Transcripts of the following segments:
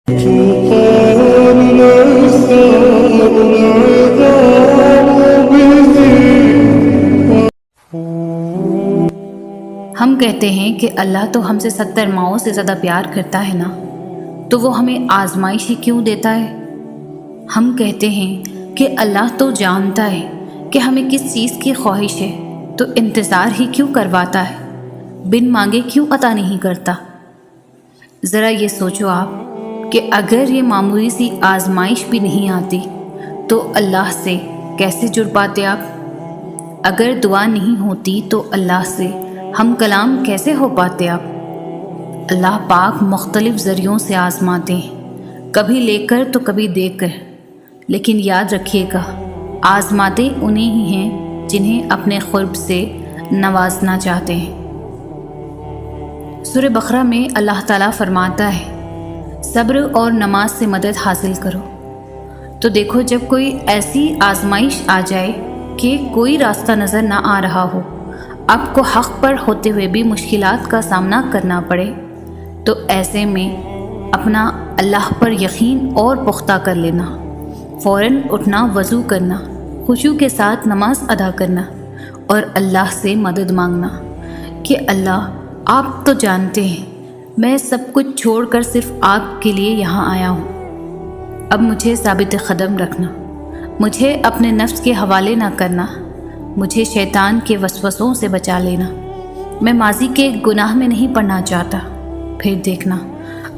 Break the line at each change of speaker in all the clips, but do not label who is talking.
ہم کہتے ہیں کہ اللہ تو ہم سے 70 ماؤں سے زیادہ پیار کرتا ہے نا، تو وہ ہمیں آزمائش ہی کیوں دیتا ہے؟ ہم کہتے ہیں کہ اللہ تو جانتا ہے کہ ہمیں کس چیز کی خواہش ہے، تو انتظار ہی کیوں کرواتا ہے، بن مانگے کیوں عطا نہیں کرتا؟ ذرا یہ سوچو آپ کہ اگر یہ معمولی سی آزمائش بھی نہیں آتی تو اللہ سے کیسے جڑ پاتے آپ؟ اگر دعا نہیں ہوتی تو اللہ سے ہم کلام کیسے ہو پاتے آپ؟ اللہ پاک مختلف ذریعوں سے آزماتے ہیں، کبھی لے کر تو کبھی دے کر، لیکن یاد رکھیے گا آزماتے انہیں ہی ہیں جنہیں اپنے قرب سے نوازنا چاہتے ہیں۔ سورہ بقرہ میں اللہ تعالیٰ فرماتا ہے صبر اور نماز سے مدد حاصل کرو۔ تو دیکھو جب کوئی ایسی آزمائش آ جائے کہ کوئی راستہ نظر نہ آ رہا ہو، آپ کو حق پر ہوتے ہوئے بھی مشکلات کا سامنا کرنا پڑے، تو ایسے میں اپنا اللہ پر یقین اور پختہ کر لینا، فوراً اٹھنا، وضو کرنا، خشوع کے ساتھ نماز ادا کرنا اور اللہ سے مدد مانگنا کہ اللہ آپ تو جانتے ہیں میں سب کچھ چھوڑ کر صرف آپ کے لیے یہاں آیا ہوں، اب مجھے ثابت قدم رکھنا، مجھے اپنے نفس کے حوالے نہ کرنا، مجھے شیطان کے وسوسوں سے بچا لینا، میں ماضی کے گناہ میں نہیں پڑنا چاہتا۔ پھر دیکھنا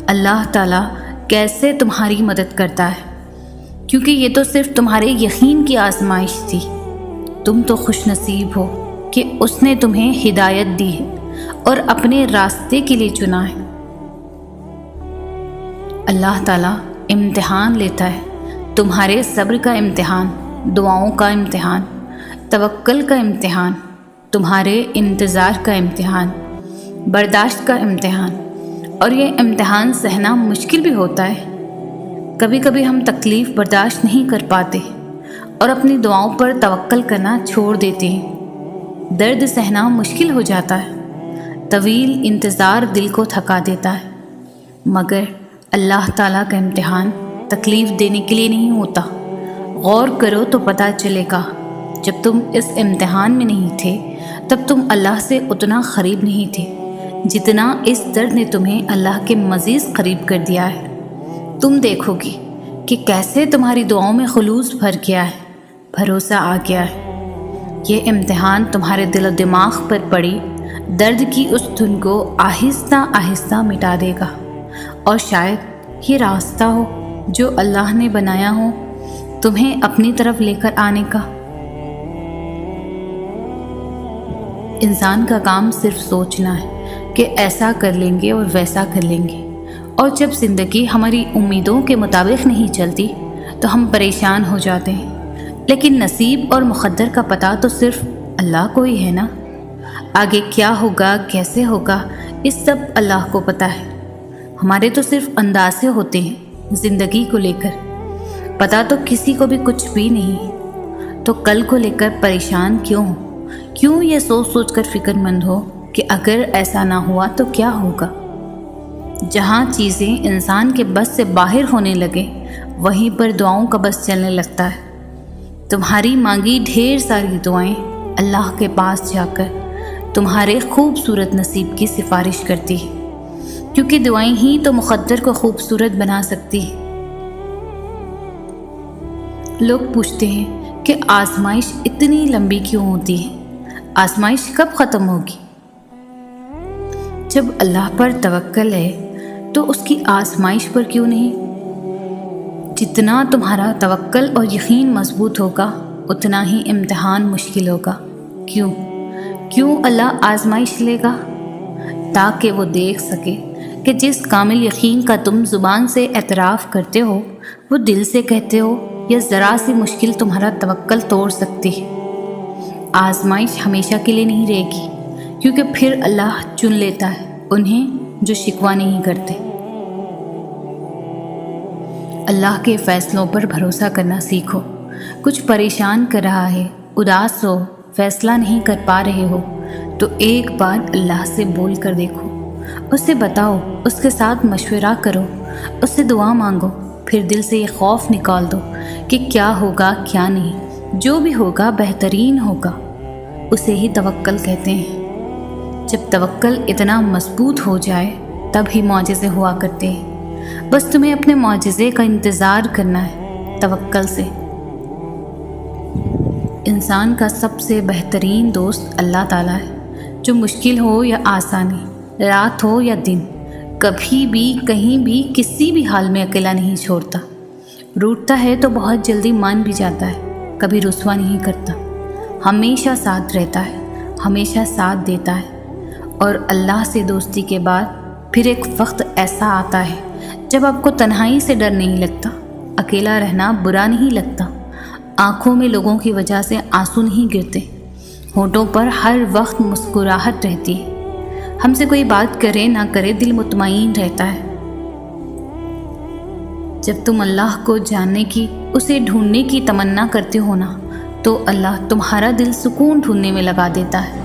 اللہ تعالیٰ کیسے تمہاری مدد کرتا ہے، کیونکہ یہ تو صرف تمہارے یقین کی آزمائش تھی۔ تم تو خوش نصیب ہو کہ اس نے تمہیں ہدایت دی ہے اور اپنے راستے کے لیے چنا ہے۔ اللہ تعالیٰ امتحان لیتا ہے، تمہارے صبر کا امتحان، دعاؤں کا امتحان، توکل کا امتحان، تمہارے انتظار کا امتحان، برداشت کا امتحان، اور یہ امتحان سہنا مشکل بھی ہوتا ہے۔ کبھی کبھی ہم تکلیف برداشت نہیں کر پاتے اور اپنی دعاؤں پر توکل کرنا چھوڑ دیتے ہیں۔ درد سہنا مشکل ہو جاتا ہے، طویل انتظار دل کو تھکا دیتا ہے، مگر اللہ تعالیٰ کا امتحان تکلیف دینے کے لیے نہیں ہوتا۔ غور کرو تو پتہ چلے گا جب تم اس امتحان میں نہیں تھے تب تم اللہ سے اتنا قریب نہیں تھے جتنا اس درد نے تمہیں اللہ کے مزید قریب کر دیا ہے۔ تم دیکھو گی کہ کیسے تمہاری دعاؤں میں خلوص بھر گیا ہے، بھروسہ آ گیا ہے۔ یہ امتحان تمہارے دل و دماغ پر پڑی درد کی اس دھن کو آہستہ آہستہ مٹا دے گا، اور شاید یہ راستہ ہو جو اللہ نے بنایا ہو تمہیں اپنی طرف لے کر آنے کا۔ انسان کا کام صرف سوچنا ہے کہ ایسا کر لیں گے اور ویسا کر لیں گے، اور جب زندگی ہماری امیدوں کے مطابق نہیں چلتی تو ہم پریشان ہو جاتے ہیں، لیکن نصیب اور مقدر کا پتہ تو صرف اللہ کو ہی ہے نا۔ آگے کیا ہوگا، کیسے ہوگا، اس سب اللہ کو پتہ ہے۔ ہمارے تو صرف اندازے ہوتے ہیں زندگی کو لے کر، پتہ تو کسی کو بھی کچھ بھی نہیں، تو کل کو لے کر پریشان کیوں یہ سوچ کر فکر مند ہو کہ اگر ایسا نہ ہوا تو کیا ہوگا۔ جہاں چیزیں انسان کے بس سے باہر ہونے لگے وہیں پر دعاؤں کا بس چلنے لگتا ہے۔ تمہاری مانگی ڈھیر ساری دعائیں اللہ کے پاس جا کر تمہارے خوبصورت نصیب کی سفارش کرتی ہے، کیونکہ دعائیں ہی تو مقدر کو خوبصورت بنا سکتی ہیں۔ لوگ پوچھتے ہیں کہ آزمائش اتنی لمبی کیوں ہوتی ہے، آزمائش کب ختم ہوگی؟ جب اللہ پر توکل ہے تو اس کی آزمائش پر کیوں نہیں؟ جتنا تمہارا توکل اور یقین مضبوط ہوگا اتنا ہی امتحان مشکل ہوگا۔ کیوں اللہ آزمائش لے گا؟ تاکہ وہ دیکھ سکے کہ جس کامل یقین کا تم زبان سے اعتراف کرتے ہو وہ دل سے کہتے ہو، یا ذرا سی مشکل تمہارا توکل توڑ سکتی ہے۔ آزمائش ہمیشہ کے لیے نہیں رہے گی، کیونکہ پھر اللہ چن لیتا ہے انہیں جو شکوہ نہیں کرتے۔ اللہ کے فیصلوں پر بھروسہ کرنا سیکھو۔ کچھ پریشان کر رہا ہے، اداس ہو، فیصلہ نہیں کر پا رہے ہو تو ایک بار اللہ سے بول کر دیکھو، اس سے بتاؤ، اس کے ساتھ مشورہ کرو، اس سے دعا مانگو، پھر دل سے یہ خوف نکال دو کہ کیا ہوگا کیا نہیں، جو بھی ہوگا بہترین ہوگا۔ اسے ہی توکل کہتے ہیں۔ جب توکل اتنا مضبوط ہو جائے تب ہی معجزے ہوا کرتے ہیں۔ بس تمہیں اپنے معجزے کا انتظار کرنا ہے توکل سے۔ انسان کا سب سے بہترین دوست اللہ تعالیٰ ہے، جو مشکل ہو یا آسانی، رات ہو یا دن، کبھی بھی کہیں بھی کسی بھی حال میں اکیلا نہیں چھوڑتا۔ روٹتا ہے تو بہت جلدی مان بھی جاتا ہے، کبھی رسوا نہیں کرتا، ہمیشہ ساتھ رہتا ہے، ہمیشہ ساتھ دیتا ہے۔ اور اللہ سے دوستی کے بعد پھر ایک وقت ایسا آتا ہے جب آپ کو تنہائی سے ڈر نہیں لگتا، اکیلا رہنا برا نہیں لگتا، آنکھوں میں لوگوں کی وجہ سے آنسو نہیں گرتے، ہونٹوں پر ہر وقت مسکراہٹ رہتی ہے، ہم سے کوئی بات کرے نہ کرے دل مطمئن رہتا ہے۔ جب تم اللہ کو جاننے کی، اسے ڈھونڈنے کی تمنا کرتے ہو نا، تو اللہ تمہارا دل سکون ڈھونڈنے میں لگا دیتا ہے۔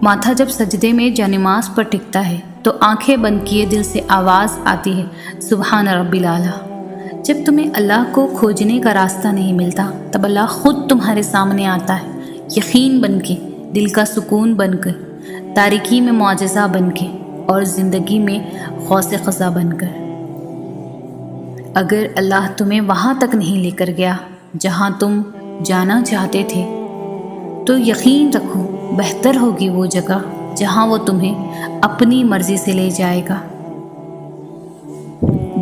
ماتھا جب سجدے میں جانماز پر ٹکتا ہے تو آنکھیں بند کیے دل سے آواز آتی ہے، سبحان ربی الاعلیٰ۔ جب تمہیں اللہ کو کھوجنے کا راستہ نہیں ملتا تب اللہ خود تمہارے سامنے آتا ہے، یقین بن کے، دل کا سکون بن کر، تاریکی میں معجزہ بن کے، اور زندگی میں غوث قزح بن کر۔ اگر اللہ تمہیں وہاں تک نہیں لے کر گیا جہاں تم جانا چاہتے تھے تو یقین رکھو بہتر ہوگی وہ جگہ جہاں وہ تمہیں اپنی مرضی سے لے جائے گا۔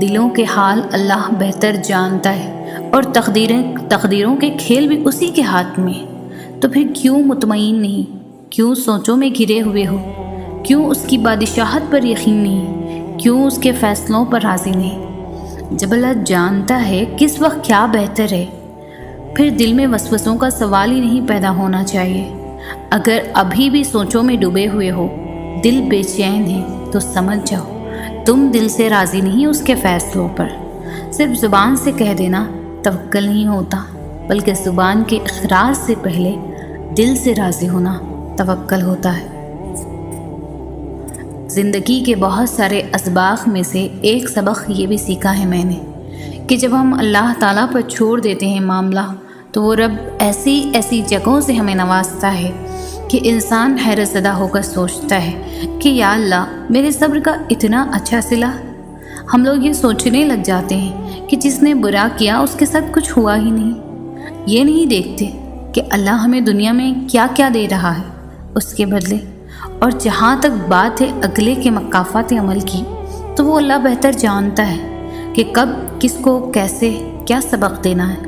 دلوں کے حال اللہ بہتر جانتا ہے، اور تقدیروں کے کھیل بھی اسی کے ہاتھ میں۔ تو پھر کیوں مطمئن نہیں، کیوں سوچوں میں گھرے ہوئے ہو، کیوں اس کی بادشاہت پر یقین نہیں، کیوں اس کے فیصلوں پر راضی نہیں؟ جب اللہ جانتا ہے کس وقت کیا بہتر ہے، پھر دل میں وسوسوں کا سوال ہی نہیں پیدا ہونا چاہیے۔ اگر ابھی بھی سوچوں میں ڈوبے ہوئے ہو، دل بے چین ہے، تو سمجھ جاؤ تم دل سے راضی نہیں اس کے فیصلوں پر۔ صرف زبان سے کہہ دینا توکل نہیں ہوتا، بلکہ زبان کے اقرار سے پہلے دل سے راضی ہونا توکل ہوتا ہے۔ زندگی کے بہت سارے اسباق میں سے ایک سبق یہ بھی سیکھا ہے میں نے کہ جب ہم اللہ تعالیٰ پر چھوڑ دیتے ہیں معاملہ تو وہ رب ایسی ایسی جگہوں سے ہمیں نوازتا ہے کہ انسان حیرت زدہ ہو کر سوچتا ہے کہ یا اللہ میرے صبر کا اتنا اچھا صلہ۔ ہم لوگ یہ سوچنے لگ جاتے ہیں کہ جس نے برا کیا اس کے ساتھ کچھ ہوا ہی نہیں، یہ نہیں دیکھتے کہ اللہ ہمیں دنیا میں کیا کیا دے رہا ہے اس کے بدلے۔ اور جہاں تک بات ہے اگلے کے مکافات عمل کی، تو وہ اللہ بہتر جانتا ہے کہ کب کس کو کیسے کیا سبق دینا ہے۔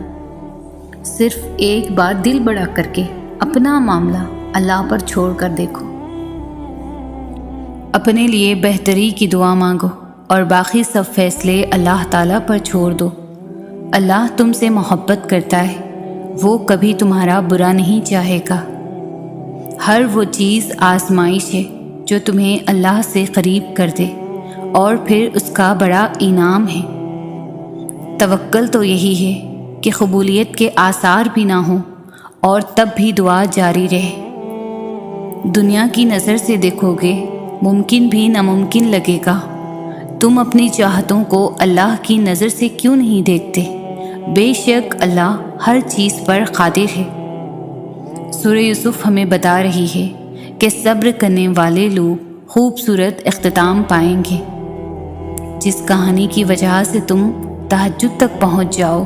صرف ایک بار دل بڑا کر کے اپنا معاملہ اللہ پر چھوڑ کر دیکھو، اپنے لیے بہتری کی دعا مانگو اور باقی سب فیصلے اللہ تعالیٰ پر چھوڑ دو۔ اللہ تم سے محبت کرتا ہے، وہ کبھی تمہارا برا نہیں چاہے گا۔ ہر وہ چیز آزمائش ہے جو تمہیں اللہ سے قریب کر دے، اور پھر اس کا بڑا انعام ہے۔ توکل تو یہی ہے کہ قبولیت کے آثار بھی نہ ہوں اور تب بھی دعا جاری رہے۔ دنیا کی نظر سے دیکھو گے ممکن بھی ناممکن لگے گا۔ تم اپنی چاہتوں کو اللہ کی نظر سے کیوں نہیں دیکھتے؟ بے شک اللہ ہر چیز پر قادر ہے۔ سورہ یوسف ہمیں بتا رہی ہے کہ صبر کرنے والے لوگ خوبصورت اختتام پائیں گے۔ جس کہانی کی وجہ سے تم تہجد تک پہنچ جاؤ،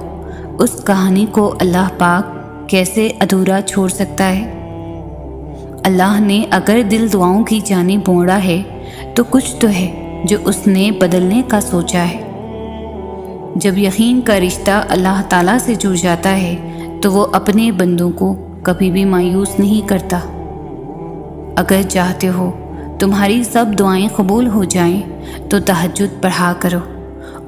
اس کہانی کو اللہ پاک کیسے ادھورا چھوڑ سکتا ہے؟ اللہ نے اگر دل دعاؤں کی جانب موڑا ہے تو کچھ تو ہے جو اس نے بدلنے کا سوچا ہے۔ جب یقین کا رشتہ اللہ تعالیٰ سے جڑ جاتا ہے تو وہ اپنے بندوں کو کبھی بھی مایوس نہیں کرتا۔ اگر چاہتے ہو تمہاری سب دعائیں قبول ہو جائیں تو تہجد پڑھا کرو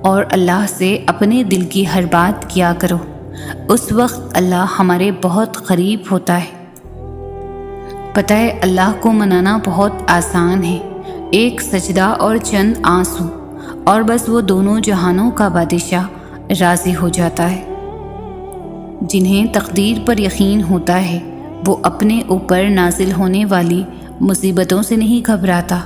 اور اللہ سے اپنے دل کی ہر بات کیا کرو۔ اس وقت اللہ ہمارے بہت قریب ہوتا ہے۔ پتہ ہے اللہ کو منانا بہت آسان ہے، ایک سجدہ اور چند آنسو، اور بس وہ دونوں جہانوں کا بادشاہ راضی ہو جاتا ہے۔ جنہیں تقدیر پر یقین ہوتا ہے وہ اپنے اوپر نازل ہونے والی مصیبتوں سے نہیں گھبراتا۔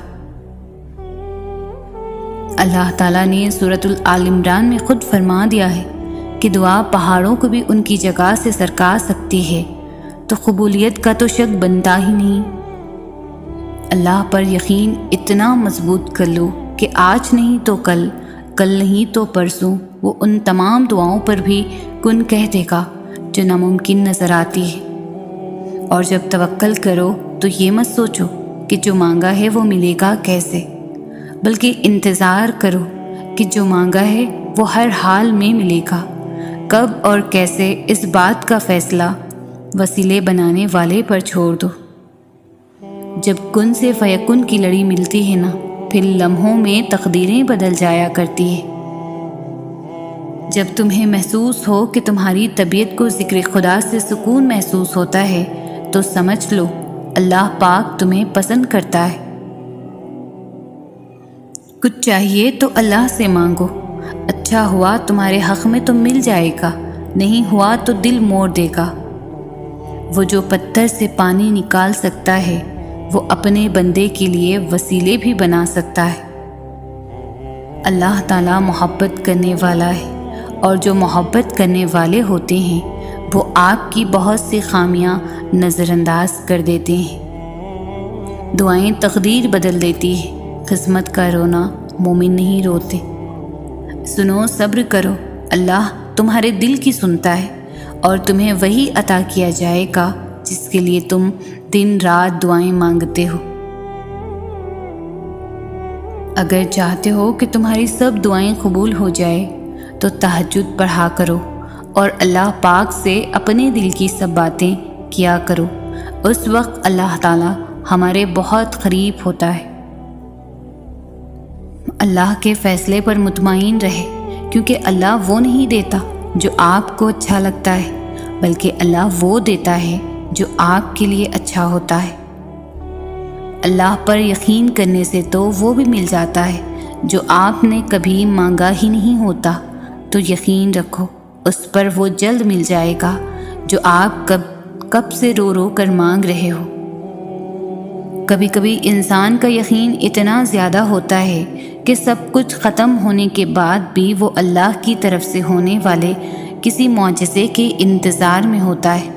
اللہ تعالیٰ نے سورۃ آل عمران میں خود فرما دیا ہے کہ دعا پہاڑوں کو بھی ان کی جگہ سے سرکا سکتی ہے، تو قبولیت کا تو شک بنتا ہی نہیں۔ اللہ پر یقین اتنا مضبوط کر لو کہ آج نہیں تو کل، کل نہیں تو پرسوں وہ ان تمام دعاؤں پر بھی کن کہہ دے گا جو ناممکن نظر آتی ہے۔ اور جب توکل کرو تو یہ مت سوچو کہ جو مانگا ہے وہ ملے گا کیسے، بلکہ انتظار کرو کہ جو مانگا ہے وہ ہر حال میں ملے گا۔ کب اور کیسے، اس بات کا فیصلہ وسیلے بنانے والے پر چھوڑ دو۔ جب کن سے فیکن کی لڑی ملتی ہے نا، پھر لمحوں میں تقدیریں بدل جایا کرتی ہے۔ جب تمہیں محسوس ہو کہ تمہاری طبیعت کو ذکر خدا سے سکون محسوس ہوتا ہے تو سمجھ لو اللہ پاک تمہیں پسند کرتا ہے۔ کچھ چاہیے تو اللہ سے مانگو، اچھا ہوا تمہارے حق میں تو مل جائے گا، نہیں ہوا تو دل موڑ دے گا۔ وہ جو پتھر سے پانی نکال سکتا ہے وہ اپنے بندے کے لیے وسیلے بھی بنا سکتا ہے۔ اللہ تعالیٰ محبت کرنے والا ہے، اور جو محبت کرنے والے ہوتے ہیں وہ آپ کی بہت سی خامیاں نظر انداز کر دیتے ہیں۔ دعائیں تقدیر بدل دیتی ہے، قسمت کا رونا مومن نہیں روتے۔ سنو، صبر کرو، اللہ تمہارے دل کی سنتا ہے، اور تمہیں وہی عطا کیا جائے گا جس کے لیے تم دن رات دعائیں مانگتے ہو۔ اگر چاہتے ہو کہ تمہاری سب دعائیں قبول ہو جائے تو تہجد پڑھا کرو اور اللہ پاک سے اپنے دل کی سب باتیں کیا کرو۔ اس وقت اللہ تعالیٰ ہمارے بہت قریب ہوتا ہے۔ اللہ کے فیصلے پر مطمئن رہے، کیونکہ اللہ وہ نہیں دیتا جو آپ کو اچھا لگتا ہے، بلکہ اللہ وہ دیتا ہے جو آپ کے لیے اچھا ہوتا ہے۔ اللہ پر یقین کرنے سے تو وہ بھی مل جاتا ہے جو آپ نے کبھی مانگا ہی نہیں ہوتا، تو یقین رکھو اس پر وہ جلد مل جائے گا جو آپ کب سے رو رو کر مانگ رہے ہو۔ کبھی کبھی انسان کا یقین اتنا زیادہ ہوتا ہے کہ سب کچھ ختم ہونے کے بعد بھی وہ اللہ کی طرف سے ہونے والے کسی معجزے کے انتظار میں ہوتا ہے۔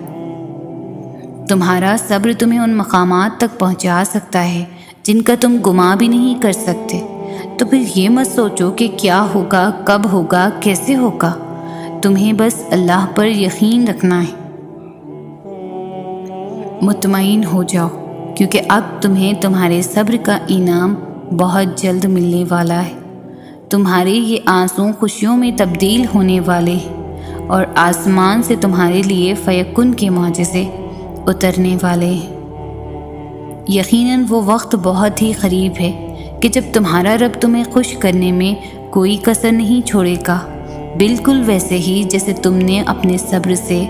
تمہارا صبر تمہیں ان مقامات تک پہنچا سکتا ہے جن کا تم گمان بھی نہیں کر سکتے، تو پھر یہ مت سوچو کہ کیا ہوگا، کب ہوگا، کیسے ہوگا۔ تمہیں بس اللہ پر یقین رکھنا ہے۔ مطمئن ہو جاؤ، کیونکہ اب تمہیں تمہارے صبر کا انعام بہت جلد ملنے والا ہے۔ تمہارے یہ آنسو خوشیوں میں تبدیل ہونے والے ہیں، اور آسمان سے تمہارے لیے فیکن کے معجزے اترنے والے ہیں۔ یقیناً وہ وقت بہت ہی قریب ہے کہ جب تمہارا رب تمہیں خوش کرنے میں کوئی کسر نہیں چھوڑے گا، بالکل ویسے ہی جیسے تم نے اپنے صبر سے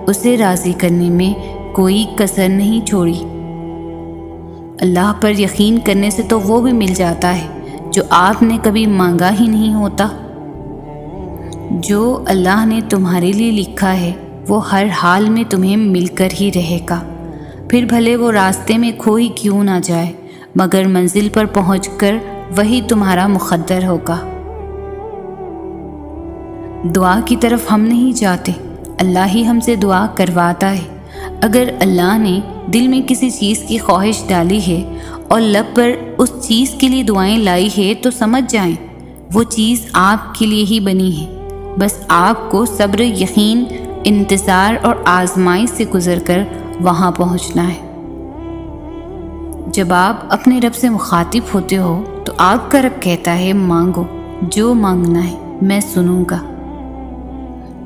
اسے راضی کرنے میں کوئی کسر نہیں چھوڑی۔ اللہ پر یقین کرنے سے تو وہ بھی مل جاتا ہے جو آپ نے کبھی مانگا ہی نہیں ہوتا۔ جو اللہ نے تمہارے لیے لکھا ہے وہ ہر حال میں تمہیں مل کر ہی رہے گا، پھر بھلے وہ راستے میں کھو ہی کیوں نہ جائے، مگر منزل پر پہنچ کر وہی تمہارا مقدر ہوگا۔ دعا کی طرف ہم نہیں جاتے، اللہ ہی ہم سے دعا کرواتا ہے۔ اگر اللہ نے دل میں کسی چیز کی خواہش ڈالی ہے اور لب پر اس چیز کے لیے دعائیں لائی ہے تو سمجھ جائیں وہ چیز آپ کے لیے ہی بنی ہے۔ بس آپ کو صبر، یقین، انتظار اور آزمائش سے گزر کر وہاں پہنچنا ہے۔ جب آپ اپنے رب سے مخاطب ہوتے ہو تو آپ کا رب کہتا ہے مانگو، جو مانگنا ہے میں سنوں گا۔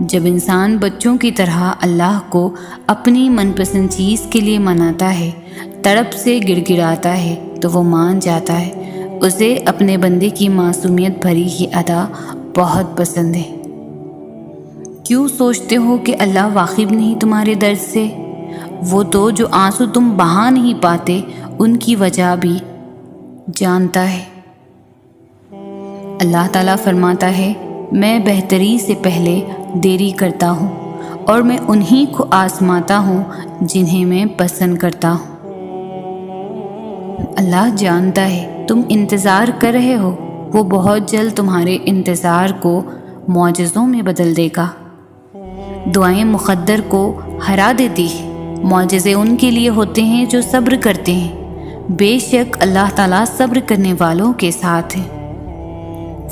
جب انسان بچوں کی طرح اللہ کو اپنی من پسند چیز کے لیے مناتا ہے، تڑپ سے گڑ گڑاتا ہے تو وہ مان جاتا ہے۔ اسے اپنے بندے کی معصومیت بھری یہ ادا بہت پسند ہے۔ کیوں سوچتے ہو کہ اللہ واقف نہیں تمہارے درد سے؟ وہ تو جو آنسو تم بہا نہیں پاتے ان کی وجہ بھی جانتا ہے۔ اللہ تعالیٰ فرماتا ہے میں بہتری سے پہلے دیری کرتا ہوں، اور میں انہی کو آزماتا ہوں جنہیں میں پسند کرتا ہوں۔ اللہ جانتا ہے تم انتظار کر رہے ہو، وہ بہت جلد تمہارے انتظار کو معجزوں میں بدل دے گا۔ دعائیں مقدر کو ہرا دیتی ہیں، معجزے ان کے لیے ہوتے ہیں جو صبر کرتے ہیں۔ بے شک اللہ تعالیٰ صبر کرنے والوں کے ساتھ ہے۔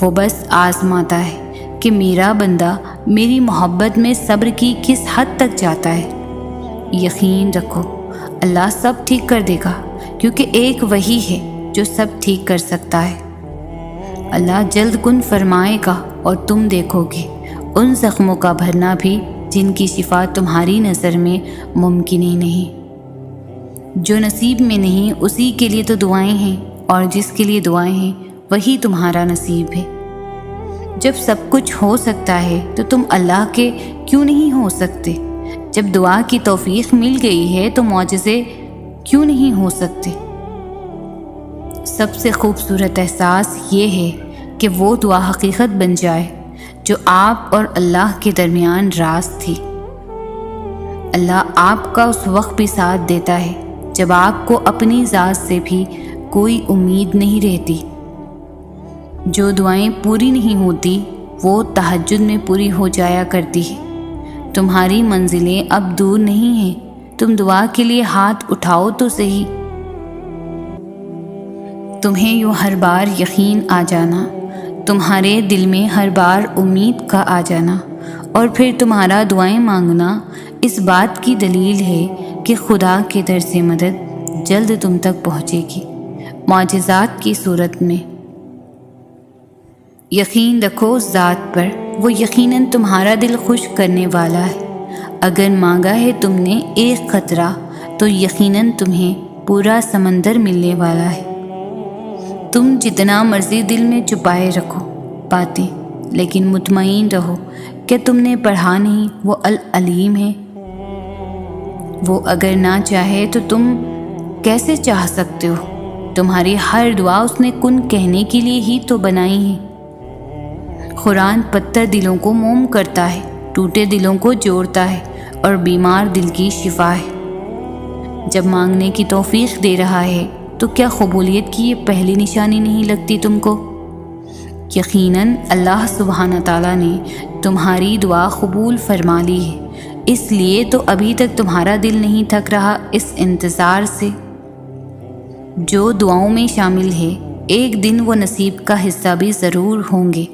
وہ بس آزماتا ہے کہ میرا بندہ میری محبت میں صبر کی کس حد تک جاتا ہے۔ یقین رکھو اللہ سب ٹھیک کر دے گا، کیونکہ ایک وہی ہے جو سب ٹھیک کر سکتا ہے۔ اللہ جلد کن فرمائے گا اور تم دیکھو گے ان زخموں کا بھرنا بھی جن کی شفا تمہاری نظر میں ممکن ہی نہیں۔ جو نصیب میں نہیں اسی کے لیے تو دعائیں ہیں، اور جس کے لیے دعائیں ہیں وہی تمہارا نصیب ہے۔ جب سب کچھ ہو سکتا ہے تو تم اللہ کے کیوں نہیں ہو سکتے؟ جب دعا کی توفیق مل گئی ہے تو معجزے کیوں نہیں ہو سکتے؟ سب سے خوبصورت احساس یہ ہے کہ وہ دعا حقیقت بن جائے جو آپ اور اللہ کے درمیان راز تھی۔ اللہ آپ کا اس وقت بھی ساتھ دیتا ہے جب آپ کو اپنی ذات سے بھی کوئی امید نہیں رہتی۔ جو دعائیں پوری نہیں ہوتی وہ تہجد میں پوری ہو جایا کرتی ہے۔ تمہاری منزلیں اب دور نہیں ہیں، تم دعا کے لیے ہاتھ اٹھاؤ تو صحیح۔ تمہیں یوں ہر بار یقین آ جانا، تمہارے دل میں ہر بار امید کا آ جانا، اور پھر تمہارا دعائیں مانگنا اس بات کی دلیل ہے کہ خدا کے در سے مدد جلد تم تک پہنچے گی، معجزات کی صورت میں۔ یقین رکھو اس ذات پر، وہ یقیناً تمہارا دل خوش کرنے والا ہے۔ اگر مانگا ہے تم نے ایک قطرہ تو یقیناً تمہیں پورا سمندر ملنے والا ہے۔ تم جتنا مرضی دل میں چھپائے رکھو باتیں، لیکن مطمئن رہو کہ تم نے پڑھا نہیں، وہ العلیم ہے۔ وہ اگر نہ چاہے تو تم کیسے چاہ سکتے ہو؟ تمہاری ہر دعا اس نے کن کہنے کے لیے ہی تو بنائی ہے۔ قرآن پتھر دلوں کو موم کرتا ہے، ٹوٹے دلوں کو جوڑتا ہے، اور بیمار دل کی شفا ہے۔ جب مانگنے کی توفیق دے رہا ہے تو کیا قبولیت کی یہ پہلی نشانی نہیں لگتی تم کو؟ یقیناً اللہ سبحانہ تعالیٰ نے تمہاری دعا قبول فرما لی ہے، اس لیے تو ابھی تک تمہارا دل نہیں تھک رہا اس انتظار سے۔ جو دعاؤں میں شامل ہے ایک دن وہ نصیب کا حصہ بھی ضرور ہوں گے،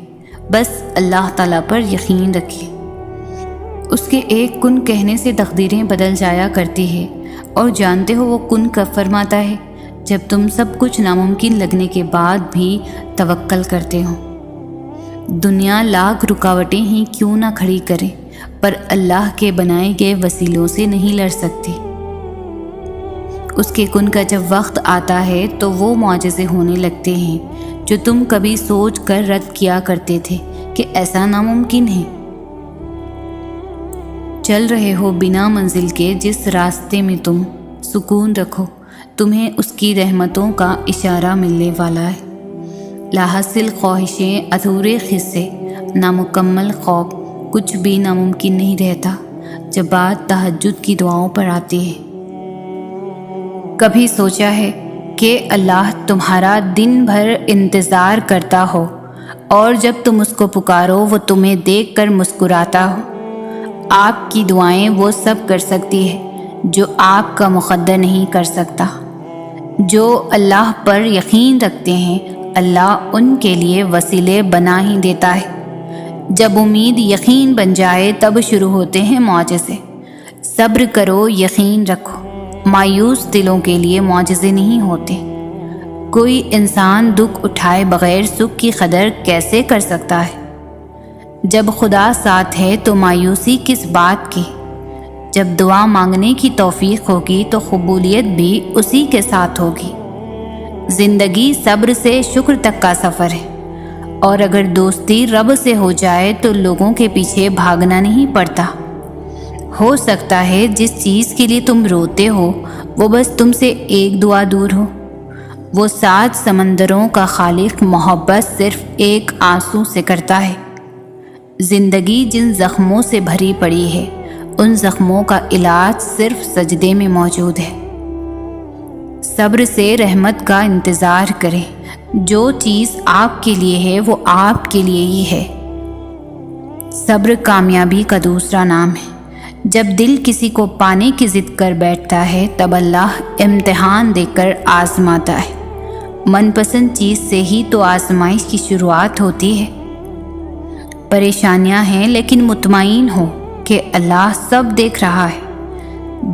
بس اللہ تعالیٰ پر یقین رکھیے۔ اس کے ایک کن کہنے سے تقدیریں بدل جایا کرتی ہے، اور جانتے ہو وہ کن کب فرماتا ہے؟ جب تم سب کچھ ناممکن لگنے کے بعد بھی توکل کرتے ہو۔ دنیا لاکھ رکاوٹیں ہی کیوں نہ کھڑی کرے، پر اللہ کے بنائے گئے وسیلوں سے نہیں لڑ سکتی۔ اس کے کن کا جب وقت آتا ہے تو وہ معجزے ہونے لگتے ہیں جو تم کبھی سوچ کر رد کیا کرتے تھے کہ ایسا ناممکن ہے۔ چل رہے ہو بنا منزل کے جس راستے میں تم، سکون رکھو، تمہیں اس کی رحمتوں کا اشارہ ملنے والا ہے۔ لاحاصل خواہشیں، ادھورے قصے، نامکمل خواب، کچھ بھی ناممکن نہیں رہتا جب بات تہجد کی دعاؤں پر آتی ہے۔ کبھی سوچا ہے کہ اللہ تمہارا دن بھر انتظار کرتا ہو، اور جب تم اس کو پکارو وہ تمہیں دیکھ کر مسکراتا ہو؟ آپ کی دعائیں وہ سب کر سکتی ہے جو آپ کا مقدر نہیں کر سکتا۔ جو اللہ پر یقین رکھتے ہیں اللہ ان کے لیے وسیلے بنا ہی دیتا ہے۔ جب امید یقین بن جائے تب شروع ہوتے ہیں معجزے۔ صبر کرو، یقین رکھو، مایوس دلوں کے لیے معجزے نہیں ہوتے۔ کوئی انسان دکھ اٹھائے بغیر سکھ کی قدر کیسے کر سکتا ہے؟ جب خدا ساتھ ہے تو مایوسی کس بات کی؟ جب دعا مانگنے کی توفیق ہوگی تو قبولیت بھی اسی کے ساتھ ہوگی۔ زندگی صبر سے شکر تک کا سفر ہے، اور اگر دوستی رب سے ہو جائے تو لوگوں کے پیچھے بھاگنا نہیں پڑتا۔ ہو سکتا ہے جس چیز کے لیے تم روتے ہو وہ بس تم سے ایک دعا دور ہو۔ وہ 7 سمندروں کا خالق محبت صرف ایک آنسو سے کرتا ہے۔ زندگی جن زخموں سے بھری پڑی ہے ان زخموں کا علاج صرف سجدے میں موجود ہے۔ صبر سے رحمت کا انتظار کریں، جو چیز آپ کے لیے ہے وہ آپ کے لیے ہی ہے۔ صبر کامیابی کا دوسرا نام ہے۔ جب دل کسی کو پانے کی ضد کر بیٹھتا ہے تب اللہ امتحان دے کر آزماتا ہے۔ من پسند چیز سے ہی تو آزمائش کی شروعات ہوتی ہے۔ پریشانیاں ہیں لیکن مطمئن ہو کہ اللہ سب دیکھ رہا ہے۔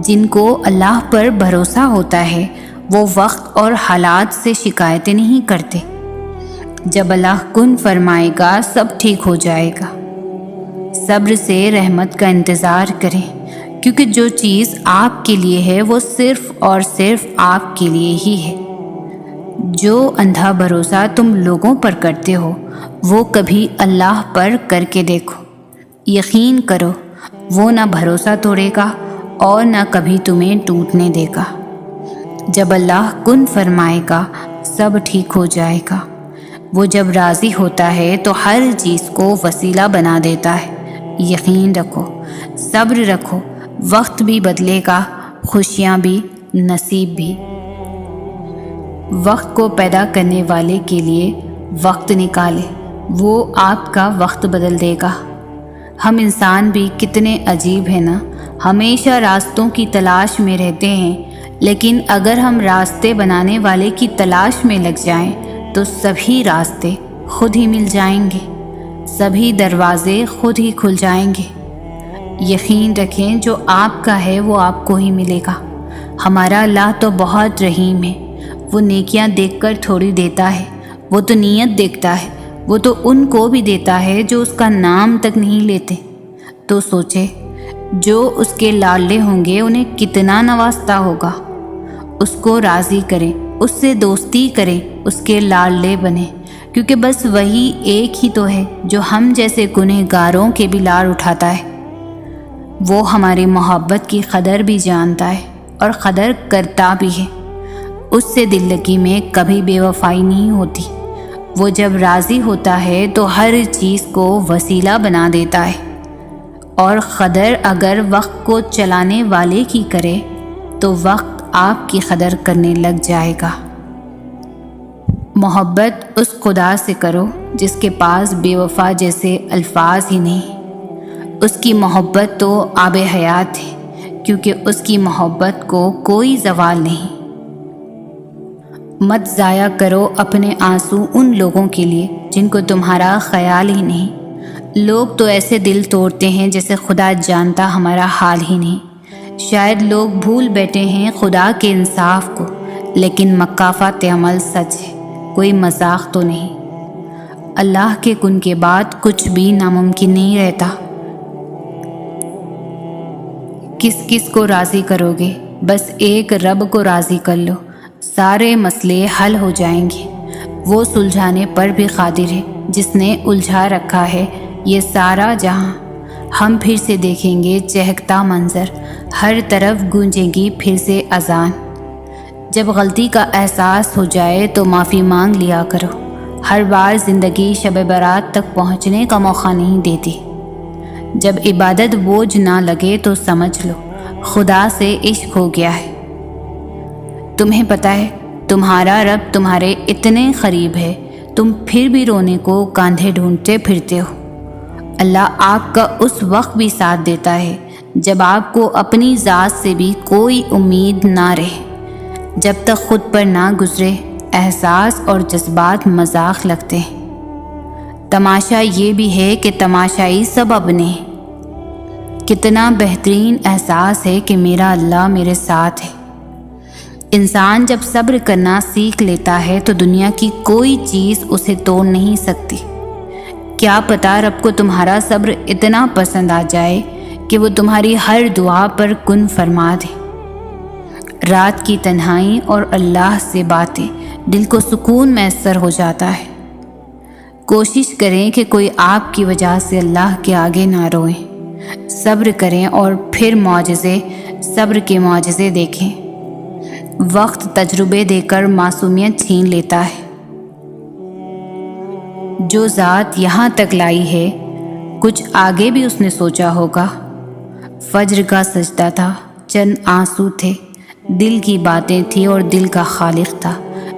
جن کو اللہ پر بھروسہ ہوتا ہے وہ وقت اور حالات سے شکایتیں نہیں کرتے۔ جب اللہ کن فرمائے گا سب ٹھیک ہو جائے گا۔ صبر سے رحمت کا انتظار کریں، کیونکہ جو چیز آپ کے لیے ہے وہ صرف اور صرف آپ کے لیے ہی ہے۔ جو اندھا بھروسہ تم لوگوں پر کرتے ہو وہ کبھی اللہ پر کر کے دیکھو۔ یقین کرو وہ نہ بھروسہ توڑے گا اور نہ کبھی تمہیں ٹوٹنے دے گا۔ جب اللہ کن فرمائے گا سب ٹھیک ہو جائے گا۔ وہ جب راضی ہوتا ہے تو ہر چیز کو وسیلہ بنا دیتا ہے۔ یقین رکھو، صبر رکھو، وقت بھی بدلے گا، خوشیاں بھی، نصیب بھی۔ وقت کو پیدا کرنے والے کے لیے وقت نکالے، وہ آپ کا وقت بدل دے گا۔ ہم انسان بھی کتنے عجیب ہیں نا، ہمیشہ راستوں کی تلاش میں رہتے ہیں، لیکن اگر ہم راستے بنانے والے کی تلاش میں لگ جائیں تو سبھی راستے خود ہی مل جائیں گے، سبھی دروازے خود ہی کھل جائیں گے۔ یقین رکھیں جو آپ کا ہے وہ آپ کو ہی ملے گا۔ ہمارا اللہ تو بہت رحیم ہے، وہ نیکیاں دیکھ کر تھوڑی دیتا ہے، وہ تو نیت دیکھتا ہے، وہ تو ان کو بھی دیتا ہے جو اس کا نام تک نہیں لیتے۔ تو سوچے جو اس کے لاڈلے ہوں گے انہیں کتنا نوازتا ہوگا۔ اس کو راضی کریں، اس سے دوستی کریں، اس کے لاڈلے بنیں، کیونکہ بس وہی ایک ہی تو ہے جو ہم جیسے گنہگاروں کے بھی لاڈ اٹھاتا ہے۔ وہ ہماری محبت کی قدر بھی جانتا ہے اور قدر کرتا بھی ہے۔ اس سے دل لگی میں کبھی بے وفائی نہیں ہوتی۔ وہ جب راضی ہوتا ہے تو ہر چیز کو وسیلہ بنا دیتا ہے، اور قدر اگر وقت کو چلانے والے کی کرے تو وقت آپ کی قدر کرنے لگ جائے گا۔ محبت اس خدا سے کرو جس کے پاس بے وفا جیسے الفاظ ہی نہیں۔ اس کی محبت تو آب حیات ہے، کیونکہ اس کی محبت کو کوئی زوال نہیں۔ مت ضائع کرو اپنے آنسو ان لوگوں کے لیے جن کو تمہارا خیال ہی نہیں۔ لوگ تو ایسے دل توڑتے ہیں جیسے خدا جانتا ہمارا حال ہی نہیں۔ شاید لوگ بھول بیٹھے ہیں خدا کے انصاف کو، لیکن مکافات عمل سچ ہے، کوئی مذاق تو نہیں۔ اللہ کے کن کے بعد کچھ بھی ناممکن نہیں رہتا۔ کس کس کو راضی کرو گے؟ بس ایک رب کو راضی کر لو، سارے مسئلے حل ہو جائیں گے۔ وہ سلجھانے پر بھی قادر ہے جس نے الجھا رکھا ہے یہ سارا جہاں۔ ہم پھر سے دیکھیں گے چہکتا منظر، ہر طرف گونجے گی پھر سے اذان۔ جب غلطی کا احساس ہو جائے تو معافی مانگ لیا کرو۔ ہر بار زندگی شب برات تک پہنچنے کا موقع نہیں دیتی۔ جب عبادت بوجھ نہ لگے تو سمجھ لو خدا سے عشق ہو گیا ہے۔ تمہیں پتہ ہے تمہارا رب تمہارے اتنے قریب ہے، تم پھر بھی رونے کو کاندھے ڈھونڈتے پھرتے ہو۔ اللہ آپ کا اس وقت بھی ساتھ دیتا ہے جب آپ کو اپنی ذات سے بھی کوئی امید نہ رہے، جب تک خود پر نہ گزرے احساس اور جذبات مذاق لگتے ہیں۔ تماشا یہ بھی ہے کہ تماشائی سب اپنے ہیں۔ کتنا بہترین احساس ہے کہ میرا اللہ میرے ساتھ ہے۔ انسان جب صبر کرنا سیکھ لیتا ہے تو دنیا کی کوئی چیز اسے توڑ نہیں سکتی۔ کیا پتہ رب کو تمہارا صبر اتنا پسند آ جائے کہ وہ تمہاری ہر دعا پر کن فرما دے۔ رات کی تنہائی اور اللہ سے باتیں دل کو سکون میسر ہو جاتا ہے۔ کوشش کریں کہ کوئی آپ کی وجہ سے اللہ کے آگے نہ روئیں۔ صبر کریں اور پھر صبر کے معجزے دیکھیں۔ وقت تجربے دے کر معصومیت چھین لیتا ہے۔ جو ذات یہاں تک لائی ہے کچھ آگے بھی اس نے سوچا ہوگا۔ فجر کا سجدہ تھا، چند آنسو تھے، دل کی باتیں تھی اور دل کا خالق تھا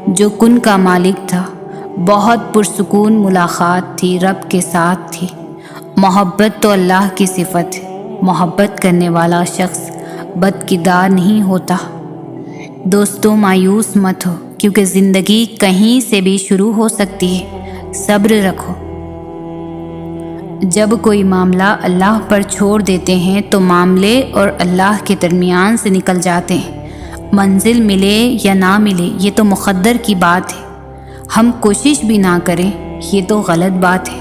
جو کن کا مالک تھا۔ بہت پرسکون ملاقات تھی، رب کے ساتھ تھی۔ محبت تو اللہ کی صفت ہے، محبت کرنے والا شخص بدکردار نہیں ہوتا۔ دوستو، مایوس مت ہو، کیونکہ زندگی کہیں سے بھی شروع ہو سکتی ہے۔ صبر رکھو۔ جب کوئی معاملہ اللہ پر چھوڑ دیتے ہیں تو معاملے اور اللہ کے درمیان سے نکل جاتے ہیں۔ منزل ملے یا نہ ملے یہ تو مقدر کی بات ہے، ہم کوشش بھی نہ کریں یہ تو غلط بات ہے۔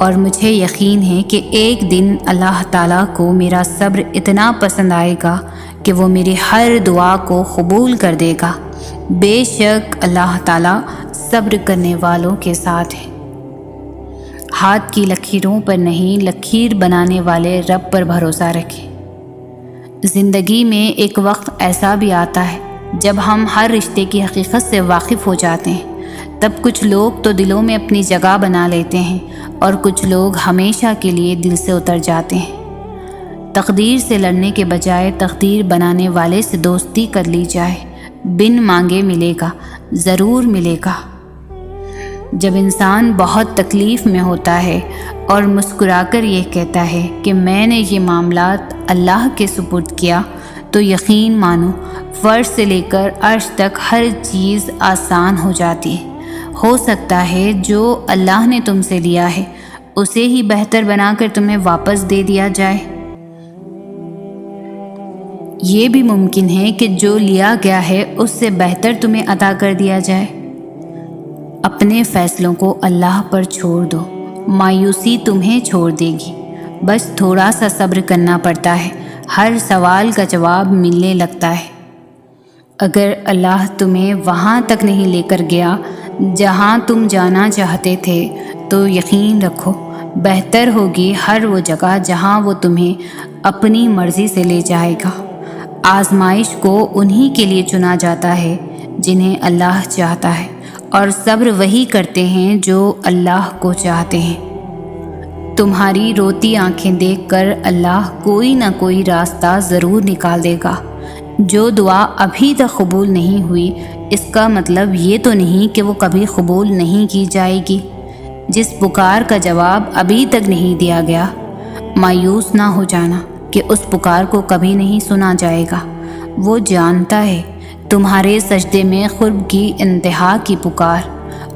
اور مجھے یقین ہے کہ ایک دن اللہ تعالیٰ کو میرا صبر اتنا پسند آئے گا کہ وہ میری ہر دعا کو قبول کر دے گا۔ بے شک اللہ تعالیٰ صبر کرنے والوں کے ساتھ ہے۔ ہاتھ کی لکیروں پر نہیں، لکیر بنانے والے رب پر بھروسہ رکھیں۔ زندگی میں ایک وقت ایسا بھی آتا ہے جب ہم ہر رشتے کی حقیقت سے واقف ہو جاتے ہیں۔ تب کچھ لوگ تو دلوں میں اپنی جگہ بنا لیتے ہیں اور کچھ لوگ ہمیشہ کے لیے دل سے اتر جاتے ہیں۔ تقدیر سے لڑنے کے بجائے تقدیر بنانے والے سے دوستی کر لی جائے، بن مانگے ملے گا، ضرور ملے گا۔ جب انسان بہت تکلیف میں ہوتا ہے اور مسکرا کر یہ کہتا ہے کہ میں نے یہ معاملات اللہ کے سپرد کیا، تو یقین مانو فرش سے لے کر عرش تک ہر چیز آسان ہو جاتی ہے۔ ہو سکتا ہے جو اللہ نے تم سے لیا ہے اسے ہی بہتر بنا کر تمہیں واپس دے دیا جائے۔ یہ بھی ممکن ہے کہ جو لیا گیا ہے اس سے بہتر تمہیں عطا کر دیا جائے۔ اپنے فیصلوں کو اللہ پر چھوڑ دو، مایوسی تمہیں چھوڑ دے گی۔ بس تھوڑا سا صبر کرنا پڑتا ہے، ہر سوال کا جواب ملنے لگتا ہے۔ اگر اللہ تمہیں وہاں تک نہیں لے کر گیا جہاں تم جانا چاہتے تھے تو یقین رکھو بہتر ہوگی ہر وہ جگہ جہاں وہ تمہیں اپنی مرضی سے لے جائے گا۔ آزمائش کو انہی کے لیے چنا جاتا ہے جنہیں اللہ چاہتا ہے، اور صبر وہی کرتے ہیں جو اللہ کو چاہتے ہیں۔ تمہاری روتی آنکھیں دیکھ کر اللہ کوئی نہ کوئی راستہ ضرور نکال دے گا۔ جو دعا ابھی تک قبول نہیں ہوئی اس کا مطلب یہ تو نہیں کہ وہ کبھی قبول نہیں کی جائے گی۔ جس پکار کا جواب ابھی تک نہیں دیا گیا، مایوس نہ ہو جانا کہ اس پکار کو کبھی نہیں سنا جائے گا۔ وہ جانتا ہے تمہارے سجدے میں قرب کی انتہا کی پکار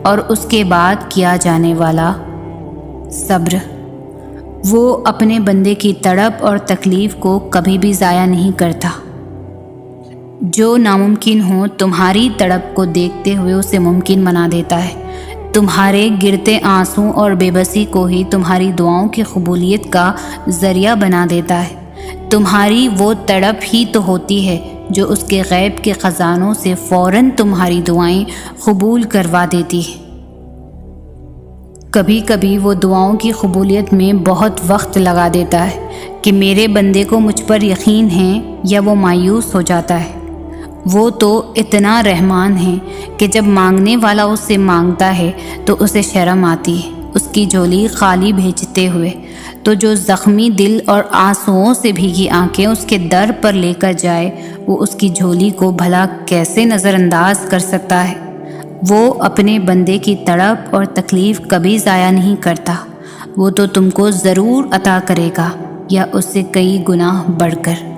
اور اس کے بعد کیا جانے والا صبر۔ وہ اپنے بندے کی تڑپ اور تکلیف کو کبھی بھی ضائع نہیں کرتا۔ جو ناممکن ہو تمہاری تڑپ کو دیکھتے ہوئے اسے ممکن بنا دیتا ہے۔ تمہارے گرتے آنسوں اور بے بسی کو ہی تمہاری دعاؤں کی قبولیت کا ذریعہ بنا دیتا ہے۔ تمہاری وہ تڑپ ہی تو ہوتی ہے جو اس کے غیب کے خزانوں سے فوراً تمہاری دعائیں قبول کروا دیتی ہے۔ کبھی کبھی وہ دعاؤں کی قبولیت میں بہت وقت لگا دیتا ہے کہ میرے بندے کو مجھ پر یقین ہے، یا وہ مایوس ہو جاتا ہے۔ وہ تو اتنا رحمان ہے کہ جب مانگنے والا اس سے مانگتا ہے تو اسے شرم آتی ہے اس کی جھولی خالی بھیجتے ہوئے، تو جو زخمی دل اور آنسوؤں سے بھیگی آنکھیں اس کے در پر لے کر جائے وہ اس کی جھولی کو بھلا کیسے نظر انداز کر سکتا ہے؟ وہ اپنے بندے کی تڑپ اور تکلیف کبھی ضائع نہیں کرتا، وہ تو تم کو ضرور عطا کرے گا، یا اس سے کئی گنا بڑھ کر۔